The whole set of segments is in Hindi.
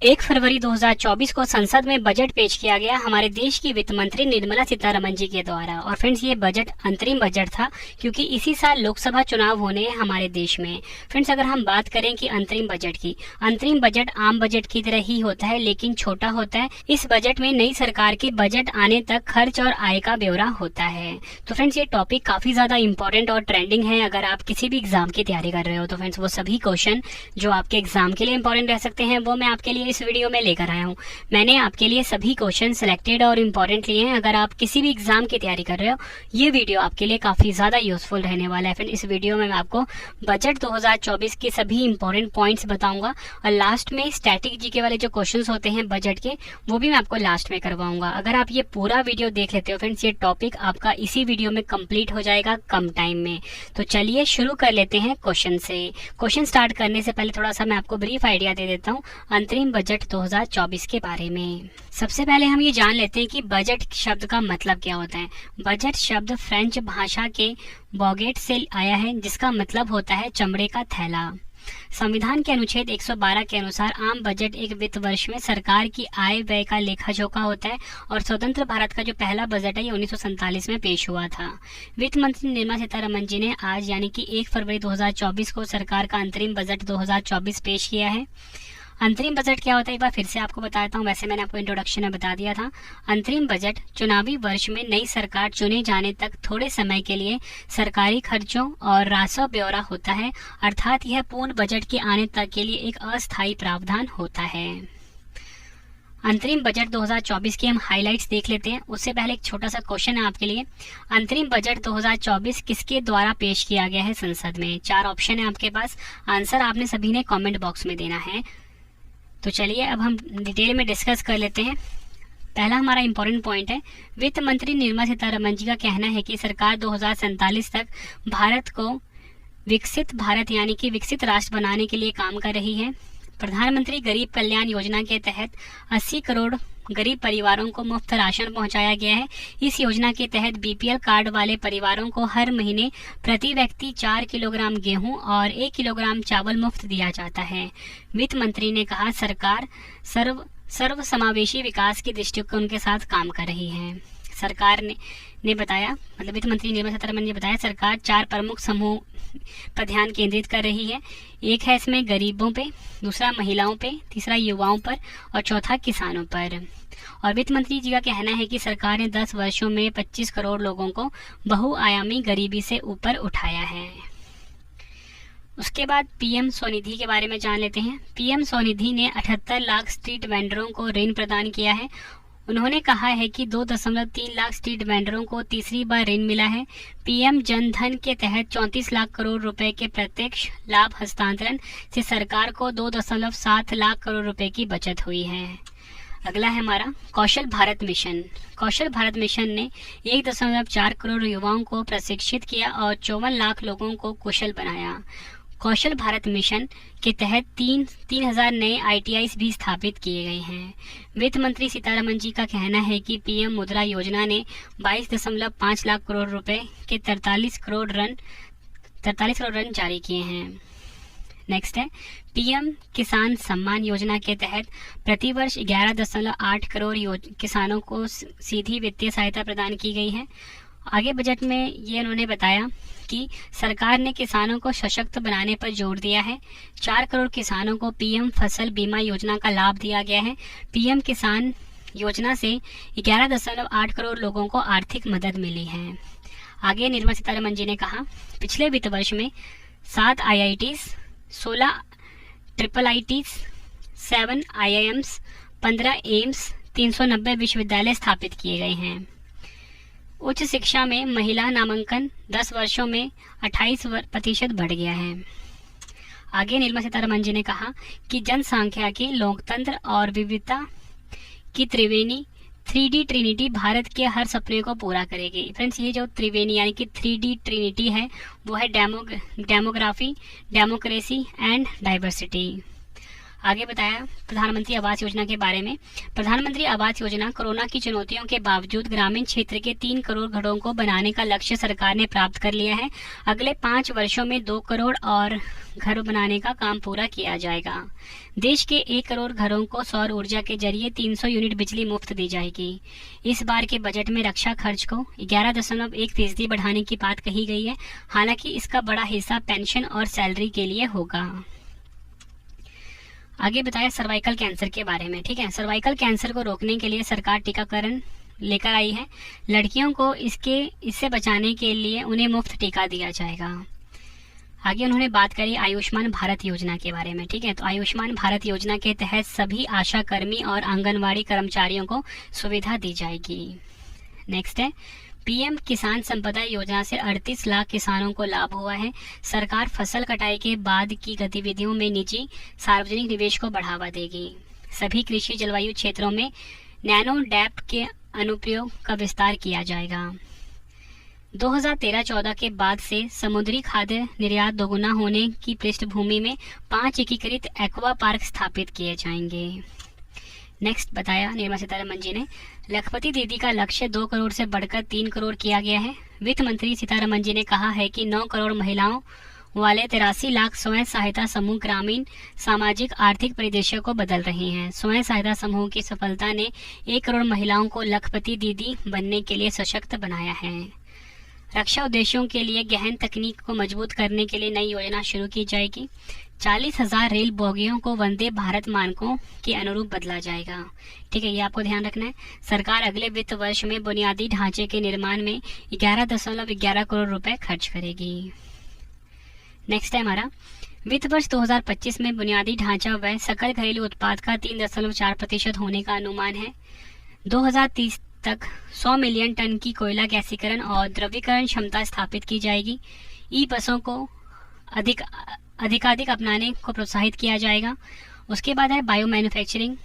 1 फरवरी 2024 को संसद में बजट पेश किया गया हमारे देश की वित्त मंत्री निर्मला सीतारमण जी के द्वारा। और फ्रेंड्स, ये बजट अंतरिम बजट था क्योंकि इसी साल लोकसभा चुनाव होने हैं हमारे देश में। फ्रेंड्स, अगर हम बात करें कि अंतरिम बजट आम बजट की तरह ही होता है लेकिन छोटा होता है। इस बजट में नई सरकार के बजट आने तक खर्च और आय का ब्यौरा होता है। तो फ्रेंड्स, ये टॉपिक काफी ज्यादा इंपॉर्टेंट और ट्रेंडिंग है। अगर आप किसी भी एग्जाम की तैयारी कर रहे हो तो फ्रेंड्स, वो सभी क्वेश्चन जो आपके एग्जाम के लिए इंपॉर्टेंट रह सकते हैं वो मैं आपके लिए इस वीडियो में लेकर आया हूँ। मैंने आपके लिए सभी क्वेश्चन सिलेक्टेड और इम्पोर्टेंट लिए हैं। अगर आप किसी भी एग्जाम की तैयारी कर रहे हो, ये वीडियो आपके लिए काफी ज्यादा यूजफुल रहने वाला है। फिर इस वीडियो में मैं आपको बजट 2024 के सभी इंपॉर्टेंट पॉइंट्स बताऊंगा और लास्ट में स्टैटिक जीके वाले जो क्वेश्चंस होते हैं बजट के, वो भी मैं आपको लास्ट में करवाऊंगा। अगर आप ये पूरा वीडियो देख लेते हो फ्रेंड्स, ये टॉपिक आपका इसी वीडियो में कंप्लीट हो जाएगा कम टाइम में। तो चलिए शुरू कर लेते हैं क्वेश्चन से। क्वेश्चन स्टार्ट करने से पहले थोड़ा सा मैं आपको ब्रीफ आइडिया दे देता हूँ अंतरिम बजट 2024 के बारे में। सबसे पहले हम ये जान लेते हैं कि बजट शब्द का मतलब क्या होता है। बजट शब्द फ्रेंच भाषा के बॉगेट से आया है जिसका मतलब होता है चमड़े का थैला। संविधान के अनुच्छेद 112 के अनुसार आम बजट एक वित्त वर्ष में सरकार की आय व्यय का लेखा जोखा होता है और स्वतंत्र भारत का जो पहला बजट है ये 1947 में पेश हुआ था। वित्त मंत्री निर्मला सीतारमण जी ने आज यानी कि 1 फरवरी 2024 को सरकार का अंतरिम बजट 2024 पेश किया है। अंतरिम बजट क्या होता है एक बार फिर से आपको बताता हूँ। वैसे मैंने आपको इंट्रोडक्शन में बता दिया था। अंतरिम बजट चुनावी वर्ष में नई सरकार चुने जाने तक थोड़े समय के लिए सरकारी खर्चों और राजस्व ब्यौरा होता है, अर्थात यह पूर्ण बजट के आने तक के लिए एक अस्थायी प्रावधान होता है। अंतरिम बजट 2024 की हम हाइलाइट्स देख लेते हैं। उससे पहले एक छोटा सा क्वेश्चन है आपके लिए। अंतरिम बजट 2024 किसके द्वारा पेश किया गया है संसद में? 4 ऑप्शन है आपके पास। आंसर आपने सभी ने कमेंट बॉक्स में देना है। तो चलिए अब हम डिटेल में डिस्कस कर लेते हैं। पहला हमारा इंपॉर्टेंट पॉइंट है, वित्त मंत्री निर्मला सीतारमण जी का कहना है कि सरकार 2047 तक भारत को विकसित भारत यानी कि विकसित राष्ट्र बनाने के लिए काम कर रही है। प्रधानमंत्री गरीब कल्याण योजना के तहत 80 करोड़ गरीब परिवारों को मुफ्त राशन पहुंचाया गया है। इस योजना के तहत बीपीएल कार्ड वाले परिवारों को हर महीने प्रति व्यक्ति 4 किलोग्राम गेहूं और 1 किलोग्राम चावल मुफ्त दिया जाता है। वित्त मंत्री ने कहा सरकार सर्व समावेशी विकास के दृष्टिकोण के साथ काम कर रही है। सरकार ने बताया, मतलब वित्त मंत्री निर्मला सीतारमण ने बताया, सरकार 4 प्रमुख समूह पर ध्यान केंद्रित कर रही है। एक है इसमें गरीबों पे, दूसरा महिलाओं पे, तीसरा युवाओं पर और चौथा किसानों पर। और वित्त मंत्री जी का कहना है कि सरकार ने 10 वर्षों में 25 करोड़ लोगों को बहुआयामी गरीबी से ऊपर उठाया है। उसके बाद पीएम स्वनिधि के बारे में जान लेते हैं। पीएम स्वनिधि ने 78 लाख स्ट्रीट वेंडरों को ऋण प्रदान किया है। उन्होंने कहा है कि 2.3 लाख स्ट्रीट वेंडरों को तीसरी बार ऋण मिला है। पीएम जन धन के तहत 34 लाख करोड़ रुपए के प्रत्यक्ष लाभ हस्तांतरण से सरकार को 2.7 लाख करोड़ रुपए की बचत हुई है। अगला है हमारा कौशल भारत मिशन। कौशल भारत मिशन ने 1.4 करोड़ युवाओं को प्रशिक्षित किया और 54 लाख लोगों को कुशल बनाया। कौशल भारत मिशन के तहत 3,000 नए ITI भी स्थापित किए गए हैं। वित्त मंत्री सीतारमण जी का कहना है कि पीएम मुद्रा योजना ने 22.5 लाख करोड़ रुपए के 43 करोड़ रन जारी किए हैं। नेक्स्ट है पीएम किसान सम्मान योजना के तहत प्रतिवर्ष 11.8 करोड़ किसानों को सीधी वित्तीय सहायता प्रदान की गई है। आगे बजट में ये उन्होंने बताया कि सरकार ने किसानों को सशक्त बनाने पर जोर दिया है। 4 करोड़ किसानों को पीएम फसल बीमा योजना का लाभ दिया गया है। पीएम किसान योजना से 11.8 करोड़ लोगों को आर्थिक मदद मिली है। आगे निर्मला सीतारमण जी ने कहा पिछले वित्त वर्ष में 7 IITs, 16 IIITs, 7 IIMs, 15 एम्स, 390 विश्वविद्यालय स्थापित किए गए हैं। उच्च शिक्षा में महिला नामांकन 10 वर्षों में 28% बढ़ गया है। आगे निर्मला सीतारमण जी ने कहा कि जनसांख्यिकी, लोकतंत्र और विविधता की त्रिवेणी 3D ट्रिनिटी भारत के हर सपने को पूरा करेगी। फ्रेंड्स, ये जो त्रिवेणी यानी कि 3D ट्रिनिटी है वो है डेमोग्राफी, डेमोक्रेसी एंड डाइवर्सिटी। आगे बताया प्रधानमंत्री आवास योजना के बारे में। प्रधानमंत्री आवास योजना कोरोना की चुनौतियों के बावजूद ग्रामीण क्षेत्र के 3 करोड़ घरों को बनाने का लक्ष्य सरकार ने प्राप्त कर लिया है। अगले 5 वर्षों में 2 करोड़ और घर बनाने का काम पूरा किया जाएगा। देश के 1 करोड़ घरों को सौर ऊर्जा के जरिए 300 यूनिट बिजली मुफ्त दी जाएगी। इस बार के बजट में रक्षा खर्च को 11.1% बढ़ाने की बात कही गई है। हालांकि इसका बड़ा हिस्सा पेंशन और सैलरी के लिए होगा। आगे बताया सर्वाइकल कैंसर के बारे में। ठीक है, सर्वाइकल कैंसर को रोकने के लिए सरकार टीकाकरण लेकर आई है। लड़कियों को इससे बचाने के लिए उन्हें मुफ्त टीका दिया जाएगा। आगे उन्होंने बात करी आयुष्मान भारत योजना के बारे में। ठीक है, तो आयुष्मान भारत योजना के तहत सभी आशा कर्मी और आंगनवाड़ी कर्मचारियों को सुविधा दी जाएगी। नेक्स्ट है पीएम किसान संपदा योजना से 38 लाख किसानों को लाभ हुआ है। सरकार फसल कटाई के बाद की गतिविधियों में निजी सार्वजनिक निवेश को बढ़ावा देगी। सभी कृषि जलवायु क्षेत्रों में नैनो डैप के अनुप्रयोग का विस्तार किया जाएगा। 2013-14 के बाद से समुद्री खाद्य निर्यात दोगुना होने की पृष्ठभूमि में 5 एकीकृत एक्वा पार्क स्थापित किए जाएंगे। नेक्स्ट बताया निर्मला सीतारमण जी ने लखपति दीदी का लक्ष्य 2 करोड़ से बढ़कर 3 करोड़ किया गया है। वित्त मंत्री सीतारमण जी ने कहा है कि 9 करोड़ महिलाओं वाले 83 लाख स्वयं सहायता समूह ग्रामीण सामाजिक आर्थिक परिदृश्य को बदल रहे हैं। स्वयं सहायता समूह की सफलता ने 1 करोड़ महिलाओं को लखपति दीदी बनने के लिए सशक्त बनाया है। रक्षा उद्देश्यों के लिए गहन तकनीक को मजबूत करने के लिए नई योजना शुरू की जाएगी। 40,000 रेल बोगियों को वंदे भारत मानकों के अनुरूप बदला जाएगा। ठीक है, ये आपको ध्यान रखना है। सरकार अगले वित्त वर्ष में बुनियादी ढांचे के निर्माण में 11.11 करोड़ रुपए खर्च करेगी। नेक्स्ट है हमारा वित्त वर्ष 2025 में बुनियादी ढांचा व्यय सकल घरेलू उत्पाद का 3.4% होने का अनुमान है। 2030 तक 100 मिलियन टन की कोयला गैसीकरण और द्रवीकरण क्षमता स्थापित की जाएगी। ई बसों को अधिकाधिक अपनाने को प्रोत्साहित किया जाएगा। उसके बाद है बायो मैन्युफैक्चरिंग,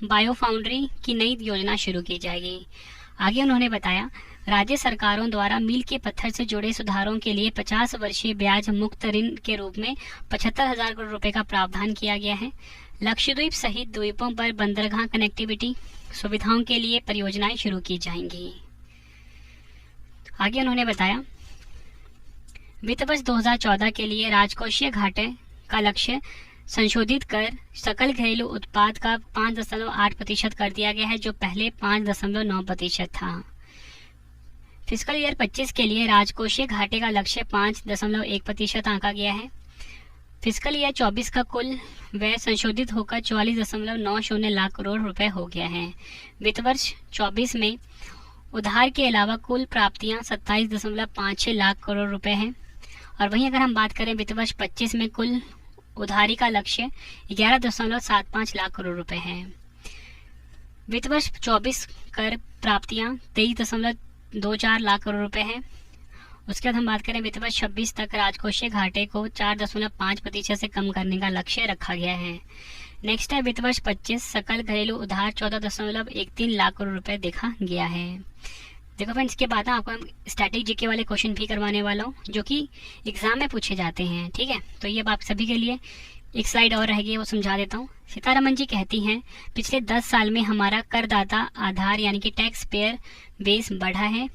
बायो फाउंड्री की नई योजना शुरू की जाएगी। आगे उन्होंने बताया राज्य सरकारों द्वारा मील के पत्थर से जुड़े सुधारों के लिए 50 वर्षीय ब्याज मुक्त ऋण के रूप में 75,000 करोड़ रुपए का प्रावधान किया गया है। लक्षद्वीप सहित द्वीपों पर बंदरगाह कनेक्टिविटी सुविधाओं के लिए परियोजनाएं शुरू की जाएंगी। आगे उन्होंने बताया वित्त वर्ष 2014 के लिए राजकोषीय घाटे का लक्ष्य संशोधित कर सकल घरेलू उत्पाद का 5.8% कर दिया गया है, जो पहले 5.9% था। फिस्कल ईयर 25 के लिए राजकोषीय घाटे का लक्ष्य 5.1% आंका गया है। फिस्कल ईयर 24 का कुल व्यय संशोधित होकर 44.90 लाख करोड़ रुपए हो गया है। वित्त वर्ष 24 में उधार के अलावा कुल प्राप्तियां 27.56 लाख करोड़ रुपए हैं। और वहीं अगर हम बात करें वित्त वर्ष 25 में कुल उधारी का लक्ष्य 11.75 लाख करोड़ रुपए है। वित्त वर्ष 24 कर प्राप्तियां 23.24 लाख करोड़ रुपए है। उसके बाद हम बात करें वित्त वर्ष 26 तक राजकोषीय घाटे को 4.5% से कम करने का लक्ष्य रखा गया है। नेक्स्ट है वित्त वर्ष 25 सकल घरेलू उधार 14.13 लाख करोड़ रुपए देखा गया है। देखो फ्रेंड्स, इसके बाद आपको हम स्टैटिक जीके वाले क्वेश्चन भी करवाने वाला हूँ जो कि एग्जाम में पूछे जाते हैं। ठीक है, तो ये आप सभी के लिए एक स्लाइड और रहेगी, वो समझा देता हूँ। सीतारमण जी कहती हैं पिछले 10 साल में हमारा करदाता आधार यानी कि टैक्स पेयर बेस बढ़ा है।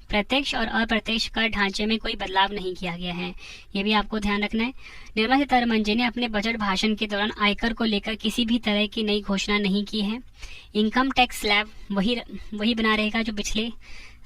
प्रत्यक्ष और अप्रत्यक्ष कर ढांचे में कोई बदलाव नहीं किया गया है, ये भी आपको ध्यान रखना है। निर्मला सीतारमण जी ने अपने बजट भाषण के दौरान आयकर को लेकर किसी भी तरह की नई घोषणा नहीं की है। इनकम टैक्स स्लैब वही बना रहेगा जो पिछले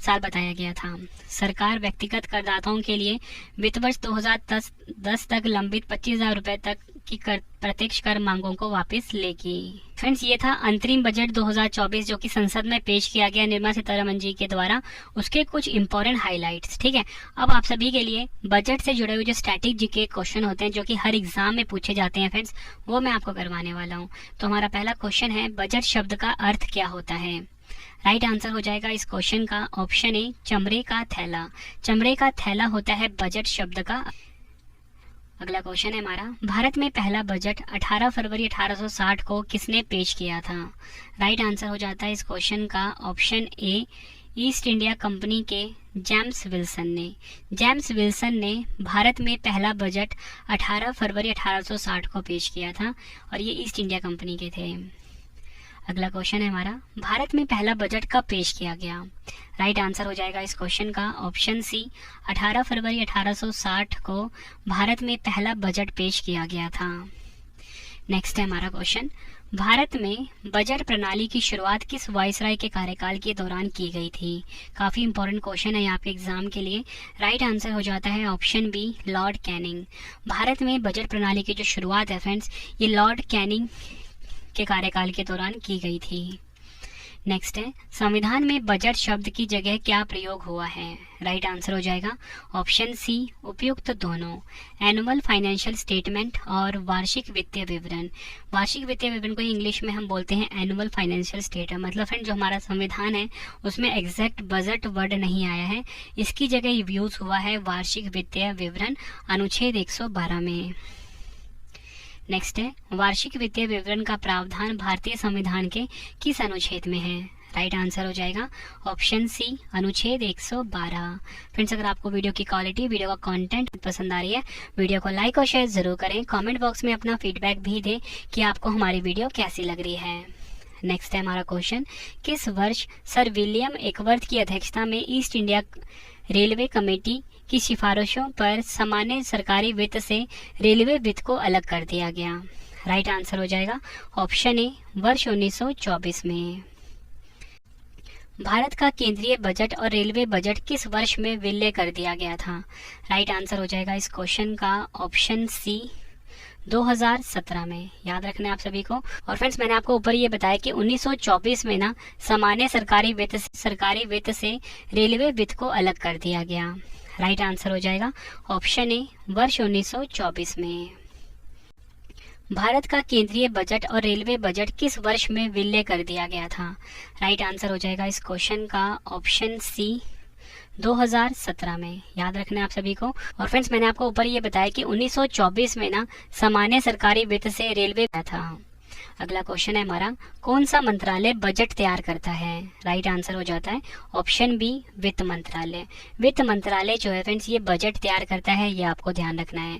साल बताया गया था। सरकार व्यक्तिगत करदाताओं के लिए वित्त वर्ष 2010 तक लंबित 25,000 रुपए तक की प्रत्यक्ष कर मांगों को वापस लेगी। फ्रेंड्स, ये था अंतरिम बजट 2024 जो कि संसद में पेश किया गया निर्मला सीतारमण जी के द्वारा, उसके कुछ इंपॉर्टेंट हाइलाइट्स। ठीक है, अब आप सभी के लिए बजट से जुड़े हुए जो स्टैटिक जीके क्वेश्चन होते हैं जो कि हर एग्जाम में पूछे जाते हैं फ्रेंड्स, वो मैं आपको करवाने वाला हूँ। तो हमारा पहला क्वेश्चन है बजट शब्द का अर्थ क्या होता है। राइट आंसर हो जाएगा इस क्वेश्चन का ऑप्शन ए चमड़े का थैला। चमड़े का थैला होता है बजट शब्द का। अगला क्वेश्चन है हमारा भारत में पहला बजट 18 फरवरी 1860 को किसने पेश किया था। राइट आंसर हो जाता है इस क्वेश्चन का ऑप्शन ए ईस्ट इंडिया कंपनी के जेम्स विल्सन ने भारत में पहला बजट 18 फरवरी 1860 को पेश किया था और ये ईस्ट इंडिया कंपनी के थे। अगला क्वेश्चन है हमारा, भारत में पहला बजट कब पेश किया गया? राइट आंसर हो जाएगा इस क्वेश्चन का ऑप्शन सी, 18 फरवरी 1860 को भारत में पहला बजट पेश किया गया था। नेक्स्ट है हमारा क्वेश्चन, भारत में बजट प्रणाली की शुरुआत किस वायसराय के कार्यकाल के दौरान की गई थी? काफी इंपॉर्टेंट क्वेश्चन है यहाँ पे एग्जाम के लिए। राइट आंसर हो जाता है ऑप्शन बी, लॉर्ड कैनिंग। भारत में बजट प्रणाली की जो शुरुआत है फ्रेंड्स, ये लॉर्ड कैनिंग के कार्यकाल के दौरान की गई थी। नेक्स्ट है, संविधान में बजट शब्द की जगह क्या प्रयोग हुआ है? राइट आंसर हो जाएगा ऑप्शन सी, उपयुक्त दोनों। एनुअल फाइनेंशियल स्टेटमेंट और वार्षिक वित्तीय विवरण। वार्षिक वित्तीय विवरण को इंग्लिश में हम बोलते हैं एनुअल फाइनेंशियल स्टेटमेंट। मतलब फ्रेंड जो हमारा संविधान है उसमें एग्जैक्ट बजट वर्ड नहीं आया है, इसकी जगह यूज हुआ है वार्षिक वित्तीय विवरण अनुच्छेद 112 में। नेक्स्ट है, वार्षिक वित्तीय विवरण का प्रावधान भारतीय संविधान के किस अनुच्छेद में है? राइट आंसर हो जाएगा ऑप्शन सी, अनुच्छेद 112। फ्रेंड्स अगर आपको वीडियो की क्वालिटी, वीडियो का कंटेंट पसंद आ रही है, वीडियो को लाइक और शेयर जरूर करें। कमेंट बॉक्स में अपना फीडबैक भी दें कि आपको हमारी वीडियो कैसी लग रही है। नेक्स्ट है हमारा क्वेश्चन, किस वर्ष सर विलियम एकवर्थ की अध्यक्षता में ईस्ट इंडिया रेलवे कमेटी की सिफारिशों पर सामान्य सरकारी वित्त से रेलवे वित्त को अलग कर दिया गया? राइट आंसर हो जाएगा ऑप्शन ए, वर्ष 1924 में। भारत का केंद्रीय बजट और रेलवे बजट किस वर्ष में विलय कर दिया गया था? राइट आंसर हो जाएगा इस क्वेश्चन का ऑप्शन सी, 2017 में। याद रखना है आप सभी को। और फ्रेंड्स मैंने आपको ऊपर ये बताया कि 1924 में ना सामान्य सरकारी वित्त से रेलवे वित्त को अलग कर दिया गया। राइट आंसर हो जाएगा ऑप्शन ए, वर्ष 1924 में। भारत का केंद्रीय बजट और रेलवे बजट किस वर्ष में विलय कर दिया गया था? राइट आंसर हो जाएगा इस क्वेश्चन का ऑप्शन सी, 2017 में। याद रखना है आप सभी को। और फ्रेंड्स मैंने आपको ऊपर ये बताया कि 1924 में ना सामान्य सरकारी वित्त से रेलवे था। अगला क्वेश्चन है हमारा, कौन सा मंत्रालय बजट तैयार करता है? राइट आंसर हो जाता है ऑप्शन बी, वित्त मंत्रालय। वित्त मंत्रालय जो है फ्रेंड्स ये बजट तैयार करता है, ये आपको ध्यान रखना है।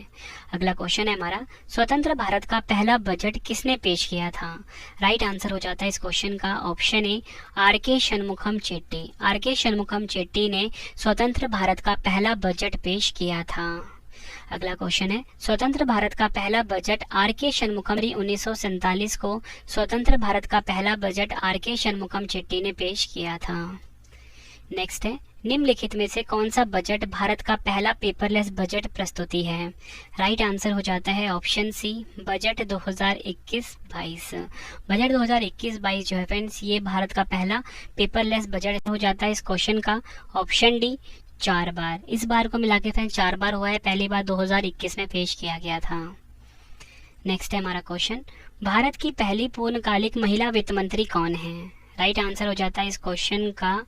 अगला क्वेश्चन है हमारा, स्वतंत्र भारत का पहला बजट किसने पेश किया था? राइट आंसर हो जाता है इस क्वेश्चन का option A, R K. Shanmukham Chetty. R K. Shanmukham Chetty ने स्वतंत्र भारत का पहला बजट पेश किया था। अगला क्वेश्चन है, स्वतंत्र भारत का पहला बजट आर.के. षणमुखम 1947 को स्वतंत्र भारत का पहला बजट आर.के. षणमुखम चेट्टी ने पेश किया था। नेक्स्ट है, निम्नलिखित में से कौन सा बजट भारत का पहला पेपरलेस बजट प्रस्तुति है? राइट आंसर हो जाता है ऑप्शन सी, बजट 2021-22। बजट 2021-22 जो है फ्रेंड्स ये भारत का पहला पेपरलेस बजट हो जाता है। इस क्वेश्चन का ऑप्शन डी, 4 बार। इस बार को मिला के फ्रेंड्स 4 बार हुआ है, पहली बार 2021 में पेश किया गया था। नेक्स्ट है हमारा क्वेश्चन, भारत की पहली पूर्णकालिक महिला वित्त मंत्री कौन है? राइट आंसर हो जाता है इस क्वेश्चन का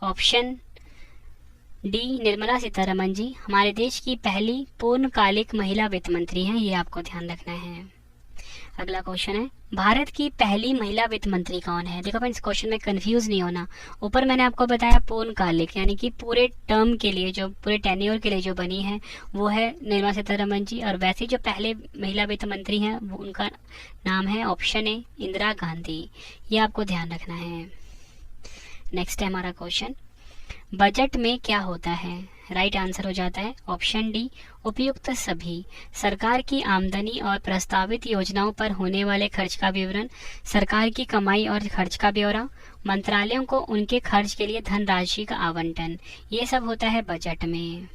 ऑप्शन डी, निर्मला सीतारमन जी हमारे देश की पहली पूर्णकालिक महिला वित्त मंत्री हैं, ये आपको ध्यान रखना है। अगला क्वेश्चन है, भारत की पहली महिला वित्त मंत्री कौन है? देखो फ्रेंड्स क्वेश्चन में कंफ्यूज नहीं होना। ऊपर मैंने आपको बताया पूर्णकालिक यानी कि पूरे टर्म के लिए, जो पूरे टेन्योर के लिए जो बनी है वो है निर्मला सीतारमन जी। और वैसे जो पहले महिला वित्त मंत्री हैं वो उनका नाम है ऑप्शन ए, इंदिरा गांधी। ये आपको ध्यान रखना है। नेक्स्ट है हमारा क्वेश्चन, बजट में क्या होता है? राइट आंसर हो जाता है ऑप्शन डी, उपयुक्त सभी। सरकार की आमदनी और प्रस्तावित योजनाओं पर होने वाले खर्च का विवरण, सरकार की कमाई और खर्च का ब्यौरा, मंत्रालयों को उनके खर्च के लिए धनराशि का आवंटन, ये सब होता है बजट में।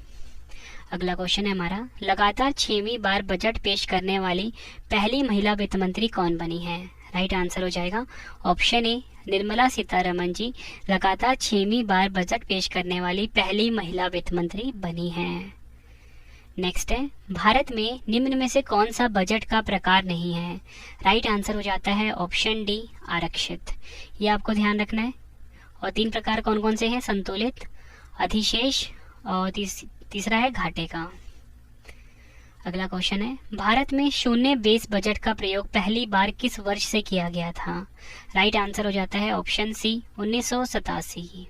अगला क्वेश्चन है हमारा, लगातार 6वीं बार बजट पेश करने वाली पहली महिला वित्त मंत्री कौन बनी है? राइट आंसर हो जाएगा ऑप्शन ए, निर्मला सीतारमन जी लगातार 6वीं बार बजट पेश करने वाली पहली महिला वित्त मंत्री बनी हैं। नेक्स्ट है, भारत में निम्न में से कौन सा बजट का प्रकार नहीं है? राइट आंसर हो जाता है ऑप्शन डी, आरक्षित। ये आपको ध्यान रखना है। और 3 प्रकार कौन कौन से हैं? संतुलित, अधिशेष और तीसरा है घाटे का। अगला क्वेश्चन है, भारत में शून्य बेस बजट का प्रयोग पहली बार किस वर्ष से किया गया था? राइट आंसर हो जाता है ऑप्शन सी, 1987।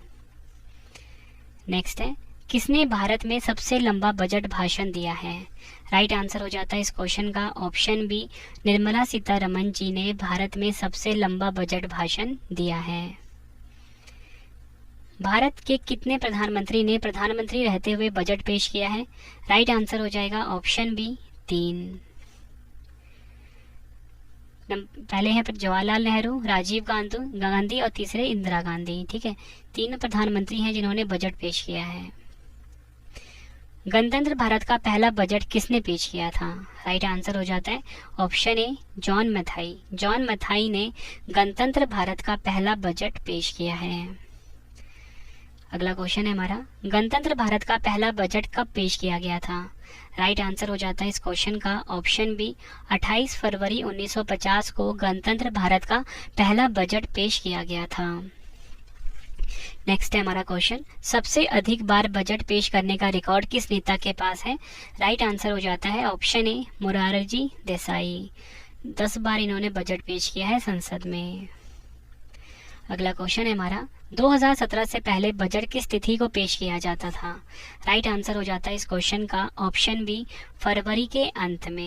नेक्स्ट है, किसने भारत में सबसे लंबा बजट भाषण दिया है? राइट आंसर हो जाता है इस क्वेश्चन का ऑप्शन बी, निर्मला सीतारमण जी ने भारत में सबसे लंबा बजट भाषण दिया है। भारत के कितने प्रधानमंत्री ने प्रधानमंत्री रहते हुए बजट पेश किया है? राइट आंसर हो जाएगा ऑप्शन बी, 3। पहले है जवाहरलाल नेहरू, राजीव गांधी और तीसरे इंदिरा गांधी। ठीक है, 3 प्रधानमंत्री हैं जिन्होंने बजट पेश किया है। गणतंत्र भारत का पहला बजट किसने पेश किया था? राइट आंसर हो जाता है option A, John Mathai. John Mathai ने गणतंत्र भारत का पहला बजट पेश किया है। अगला क्वेश्चन है हमारा, गणतंत्र भारत का पहला बजट कब पेश किया गया था? राइट आंसर हो जाता है इस क्वेश्चन का ऑप्शन बी, 28 फरवरी 1950 को गणतंत्र भारत का पहला बजट पेश किया गया था। नेक्स्ट है हमारा क्वेश्चन, सबसे अधिक बार बजट पेश करने का रिकॉर्ड किस नेता के पास है? राइट आंसर हो जाता है ऑप्शन ए, मोरारजी देसाई। 10 बार इन्होंने बजट पेश किया है संसद में। अगला क्वेश्चन है हमारा, 2017 से पहले बजट किस तिथि को पेश किया जाता था? राइट आंसर हो जाता है इस क्वेश्चन का ऑप्शन बी, फरवरी के अंत में।